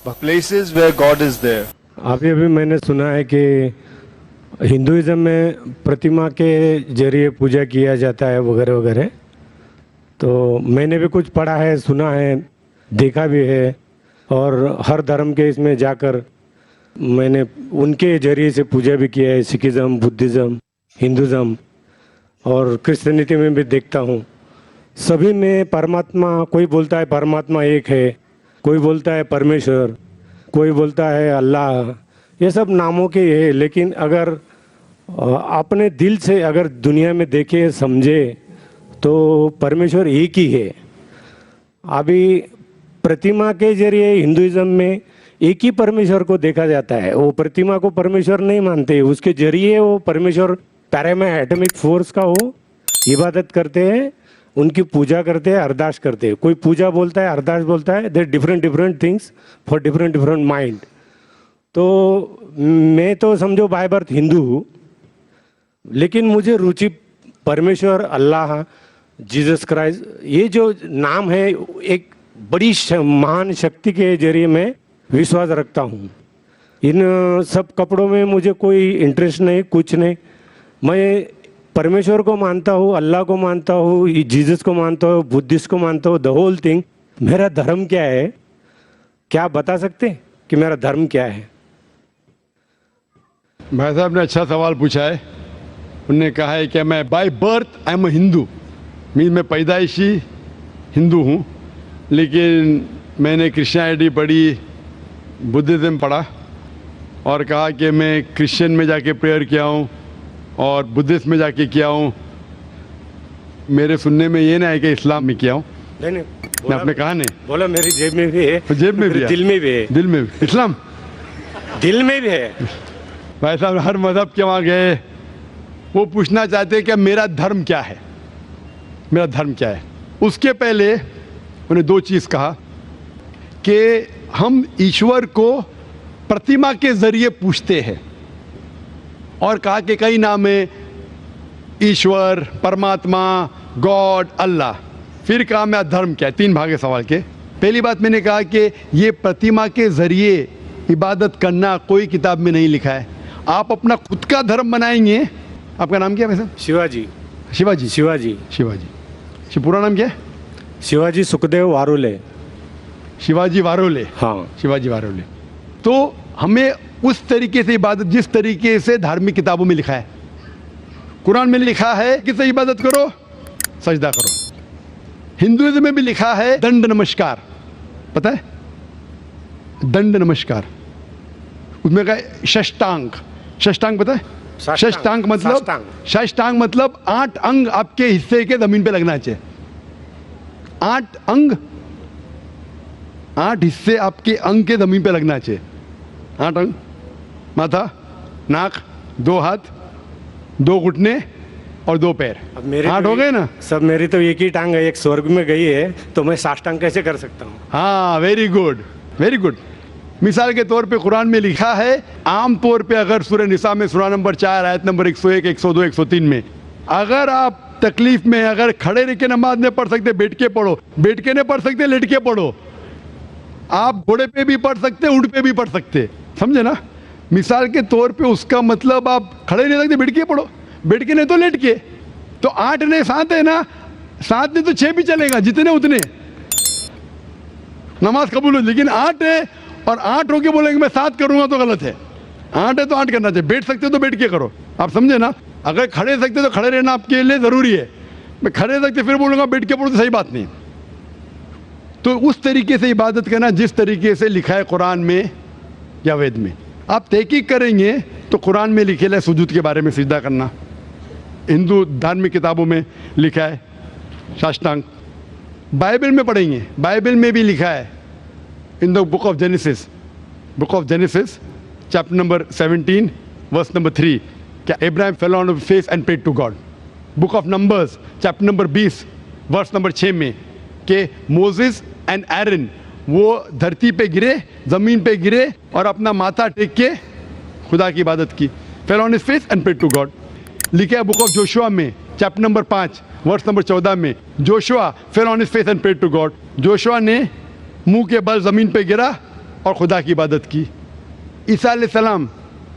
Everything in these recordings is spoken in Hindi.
places where God is there. अभी अभी मैंने सुना है कि हिंदुइज्म में प्रतिमा के जरिए पूजा किया जाता है वगैरह वगैरह। तो मैंने भी कुछ पढ़ा है, सुना है, देखा भी है, और हर धर्म के इसमें जाकर मैंने उनके जरिए से पूजा भी किया है। सिखिज़्म, बुद्धिज़्म, हिंदुज़्म और क्रिश्चियनिटी में भी देखता हूँ। सभी में परमात्मा, कोई बोलता है परमात्मा एक है, कोई बोलता है परमेश्वर, कोई बोलता है अल्लाह, ये सब नामों के है। लेकिन अगर अपने दिल से अगर दुनिया में देखे समझे तो परमेश्वर एक ही है। अभी प्रतिमा के जरिए हिंदुइज्म में एक ही परमेश्वर को देखा जाता है। वो प्रतिमा को परमेश्वर नहीं मानते, उसके जरिए वो परमेश्वर पैरामाइट एटॉमिक फोर्स का वो इबादत करते हैं, उनकी पूजा करते हैं, अरदास करते हैं। कोई पूजा बोलता है, अरदास बोलता है, there different things for different mind. तो मैं तो समझो बाय बर्थ हिंदू हूँ, लेकिन मुझे रुचि परमेश्वर, अल्लाह, जीसस क्राइस्ट, ये जो नाम है, एक बड़ी महान शक्ति के जरिए मैं विश्वास रखता हूँ। इन सब कपड़ों में मुझे कोई इंटरेस्ट नहीं, कुछ नहीं। मैं परमेश्वर को मानता हूँ, अल्लाह को मानता हूँ, जीसस को मानता हूँ, बुद्धिस्ट को मानता हूँ, द होल थिंग। मेरा धर्म क्या है, क्या आप बता सकते हैं कि मेरा धर्म क्या है? भाई साहब ने अच्छा सवाल पूछा है। उन्होंने कहा है कि मैं by birth I am Hindu, mean मैं पैदाइशी हिंदू हूँ, लेकिन मैंने क्रिश्चियनिटी पढ़ी, बुद्धिज़्म पढ़ा, और कहा कि मैं क्रिश्चियन में जाके प्रेयर किया हूँ और बुद्धिस्ट में जाके किया हूँ। मेरे सुनने में ये ना है कि इस्लाम में किया हूँ। नहीं, आपने कहा नहीं, बोला मेरी जेब में भी है, जेब में भी है, दिल में भी है, दिल में भी, इस्लाम दिल में भी है। भाई साहब हर मज़हब के वहाँ गए, वो पूछना चाहते हैं कि मेरा धर्म क्या है, मेरा धर्म क्या है। उसके पहले उन्हें दो चीज़ कहा कि हम ईश्वर को प्रतिमा के जरिए पूछते हैं, और कहा कि कई नाम है, ईश्वर, परमात्मा, गॉड, अल्लाह। फिर कहा मेरा धर्म क्या है। तीन भाग है सवाल के। पहली बात मैंने कहा कि ये प्रतिमा के जरिए इबादत करना कोई किताब में नहीं लिखा है। आप अपना खुद का धर्म बनाएंगे। आपका नाम क्या है वैसे? शिवाजी। शिवाजी, शिवाजी, शिवाजी। पूरा नाम क्या है? शिवाजी सुखदेव वारोले। शिवाजी वारोले। हाँ, शिवाजी वारोले। तो हमें उस तरीके से इबादत, जिस तरीके से धार्मिक किताबों में लिखा है, कुरान में लिखा है कि से इबादत करो, सजदा करो। हिंदुइज्म में भी लिखा है दंड नमस्कार, पता है? दंड नमस्कार। उसमें कहा षष्टांग, षष्टांग पता है? षष्टांग मतलब, षष्टांग मतलब 8 अंग आपके हिस्से के जमीन पे लगना चाहिए। 8 अंग, 8 हिस्से आपके अंग के जमीन पे लगना चाहिए। 8 अंग, माथा, नाक, 2 हाथ, 2 घुटने और 2 पैर। 8 हो गए ना? सब मेरी तो एक ही टांग है, एक स्वर्ग में गई है, तो मैं साष्टांग कैसे कर सकता हूँ? हाँ, वेरी गुड, वेरी गुड। मिसाल के तौर पे कुरान में लिखा है, आम तौर पे अगर सूरह निसा में सूरा नंबर 4 आयत नंबर 101, 102, 103 में, अगर आप तकलीफ में अगर खड़े रह के नमाज नहीं पढ़ सकते, बैठ के पढ़ो, बैठ के नहीं पढ़ सकते, लेट के पढ़ो। आप घोड़े पे भी पढ़ सकते, ऊँट पे भी पढ़ सकते, समझे ना? मिसाल के तौर पे उसका मतलब आप खड़े नहीं सकते, बैठ के पढ़ो, बैठ के नहीं तो लेट के। तो 8 नहीं 7 है ना, 7 नहीं तो 6 भी चलेगा, जितने उतने नमाज कबूल हो। लेकिन 8 है और 8 होके बोलेंगे मैं 7 करूंगा तो गलत है। 8 है तो 8 करना चाहिए। बैठ सकते तो बैठ के करो, आप समझे ना? अगर खड़े सकते तो खड़े रहना आपके लिए ज़रूरी है। मैं खड़े सकते फिर बोलूँगा बैठ के पढ़ो तो सही बात नहीं। तो उस तरीके से इबादत करना जिस तरीके से लिखा है कुरान में या वेद में। आप तहकीक करेंगे तो कुरान में लिखे है सुजूद के बारे में, सिजदा करना। हिंदू धार्मिक किताबों में लिखा है साष्टांग। बाइबल में पढ़ेंगे, बाइबल में भी लिखा है in the book of Genesis, book of Genesis chapter number 17 verse number 3, क्या Abraham fell on face and prayed to God. Book of Numbers chapter number 20 verse number 6 में कि मोसेस एंड एरन वो धरती पे गिरे, ज़मीन पे गिरे और अपना माथा टेक के खुदा की इबादत की। Fell on his face and prayed to God. लिखा है बुक ऑफ जोशुआ में चैप्टर नंबर 5 वर्स नंबर 14 में, Joshua fell on his face and prayed to God. Joshua ने मुंह के बल ज़मीन पे गिरा और खुदा की इबादत की। ईसा अलैहिस्सलाम,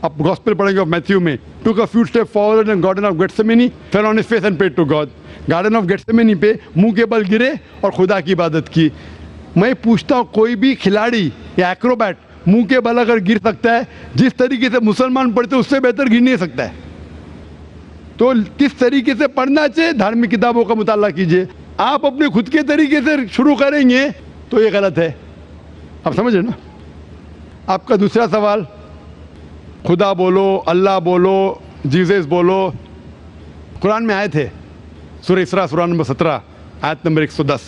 आप गॉस्पेल पढ़ेंगे ऑफ मैथ्यू में, took a few steps forward in garden of Gethsemane, fell on his face and prayed to God। Garden of Gethsemane पे मुंह के बल गिरे और खुदा की इबादत की। मैं पूछता हूँ, कोई भी खिलाड़ी या एक्रोबैट मुंह के बल अगर गिर सकता है, जिस तरीके से मुसलमान पढ़ते उससे बेहतर गिर नहीं सकता है। तो किस तरीके से पढ़ना चाहिए, धार्मिक किताबों का मुताला कीजिए। आप अपने खुद के तरीके से शुरू करेंगे तो ये गलत है। आप समझ रहे ना। आपका दूसरा सवाल, खुदा बोलो, अल्लाह बोलो, जीसस बोलो, कुरान में आए थे, सूरह इसरा सूरह नंबर 17 आयत नंबर 110,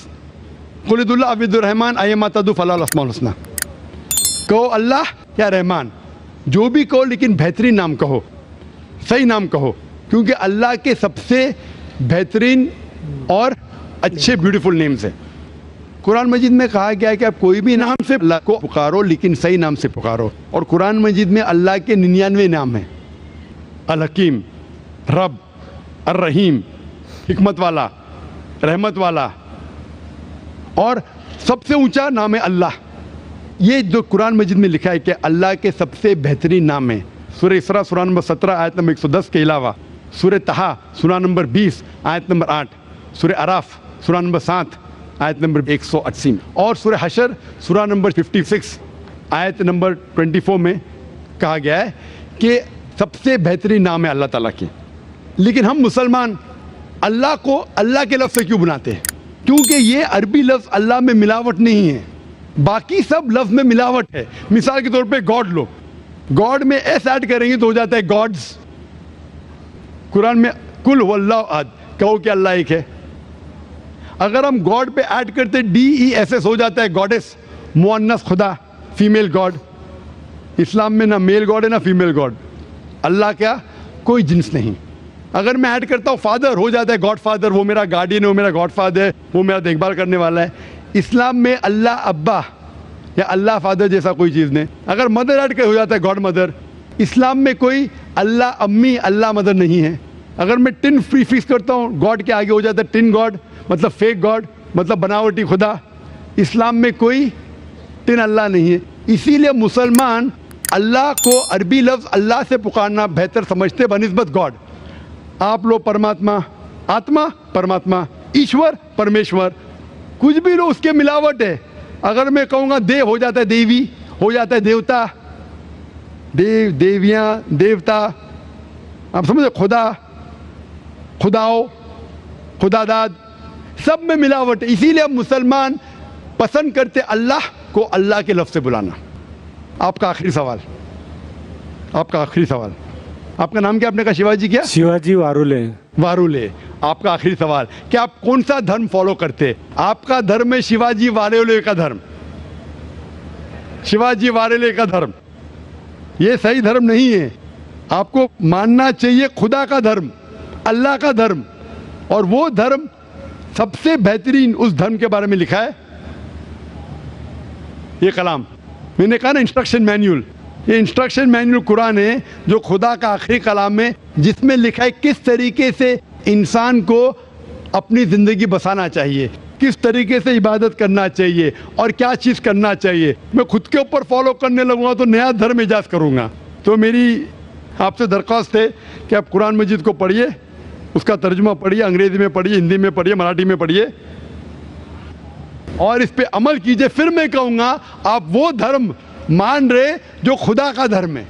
कुलिदुल्ला अबिदुर्रहमान अय्यमा तदु फलाल अस्माउल हुस्ना। कहो अल्लाह या रहमान, जो भी कहो, लेकिन बेहतरीन नाम कहो, सही नाम कहो, क्योंकि अल्लाह के सबसे बेहतरीन और अच्छे ब्यूटीफुल नेम्स हैं। कुरान मजीद में कहा गया है कि आप कोई भी नाम से अल्लाह को पुकारो, लेकिन सही नाम से पुकारो। और कुरान मजीद में अल्लाह के 99 नाम हैं। अल हकीम, रब, अर रहीम, हिकमत वाला, रहमत वाला, और सबसे ऊंचा नाम है अल्लाह। ये जो कुरान मजीद में लिखा है कि अल्लाह के सबसे बेहतरीन नाम है। सूरह इसरा सूरह नंबर 17 आयत नंबर 110 के अलावा सूरह तहा सूरह नंबर 20 आयत नंबर 8, सूरह अराफ सूरह नंबर 7 आयत नंबर 180 और सूरह हशर सूरह नंबर 56 आयत नंबर 24 में कहा गया है कि सबसे बेहतरीन नाम है अल्लाह ताला के। लेकिन हम मुसलमान अल्लाह को अल्लाह के लफ्ज़ से क्यों बुलाते हैं? क्योंकि ये अरबी लफ्ज़ अल्लाह में मिलावट नहीं है, बाकी सब लफ्ज़ में मिलावट है। मिसाल के तौर पे गॉड लो, गॉड में एस ऐड करेंगे तो हो जाता है गॉड्स। कुरान में कुल हुवल्लाहु अहद, कहो कि अल्लाह एक है। अगर हम गॉड पे ऐड करते DESS हो जाता है गॉडेस, मुअन्नस खुदा, फीमेल गॉड। इस्लाम में ना मेल गॉड है ना फीमेल गॉड। अल्लाह क्या, कोई जिन्स नहीं। अगर मैं ऐड करता हूँ फादर, हो जाता है गॉड फादर, वो मेरा गार्डियन है, वो मेरा गॉड फादर है, वो मेरा देखभाल करने वाला है। इस्लाम में अल्लाह अब्बा या अल्लाह फादर जैसा कोई चीज़ नहीं। अगर मदर ऐड कर हो जाता है गॉड मदर। इस्लाम में कोई अल्लाह अम्मी अल्लाह मदर नहीं है। अगर मैं टिन फ्री फिक्स करता हूँ गॉड के आगे हो जाता है टिन गॉड, मतलब फेक गॉड, मतलब बनावटी खुदा। इस्लाम में कोई टिन अल्लाह नहीं है। इसीलिए मुसलमान अल्लाह को अरबी लफ्ज़ अल्लाह से पुकारना बेहतर समझते बनिस्बत गॉड। आप लोग परमात्मा, आत्मा परमात्मा, ईश्वर परमेश्वर, कुछ भी लो उसके मिलावट है। अगर मैं कहूँगा देव हो जाता है देवी, हो जाता है देवता, देव देवियाँ देवता। आप समझे, खुदा खुदाओ खुदादाद, सब में मिलावट है। इसीलिए हम मुसलमान पसंद करते अल्लाह को अल्लाह के लफ्ज़ से बुलाना। आपका आखिरी सवाल, आपका आखिरी सवाल, आपका नाम क्या? आपने कहा शिवाजी क्या? शिवाजी वारुले। वारुले। आपका आखिरी सवाल, क्या आप कौन सा धर्म फॉलो करते? आपका धर्म है शिवाजी वारुले का धर्म। शिवाजी वारुले का धर्म ये सही धर्म नहीं है। आपको मानना चाहिए खुदा का धर्म, अल्लाह का धर्म। और वो धर्म सबसे बेहतरीन, उस धर्म के बारे में लिखा है ये कलाम। मैंने कहा ना इंस्ट्रक्शन मैन्यूल, ये इंस्ट्रक्शन मैन्यूल कुरान है जो खुदा का आखिरी कलाम है, जिसमें लिखा है किस तरीके से इंसान को अपनी ज़िंदगी बसाना चाहिए, किस तरीके से इबादत करना चाहिए और क्या चीज़ करना चाहिए। मैं खुद के ऊपर फॉलो करने लगूंगा तो नया धर्म इजाद करूंगा। तो मेरी आपसे दरख्वास्त है कि आप कुरान मजीद को पढ़िए, उसका तर्जुमा पढ़िए, अंग्रेज़ी में पढ़िए, हिंदी में पढ़िए, मराठी में पढ़िए और इस पे अमल कीजिए। फिर मैं कहूँगा आप वो धर्म मान रहे जो खुदा का धर्म है।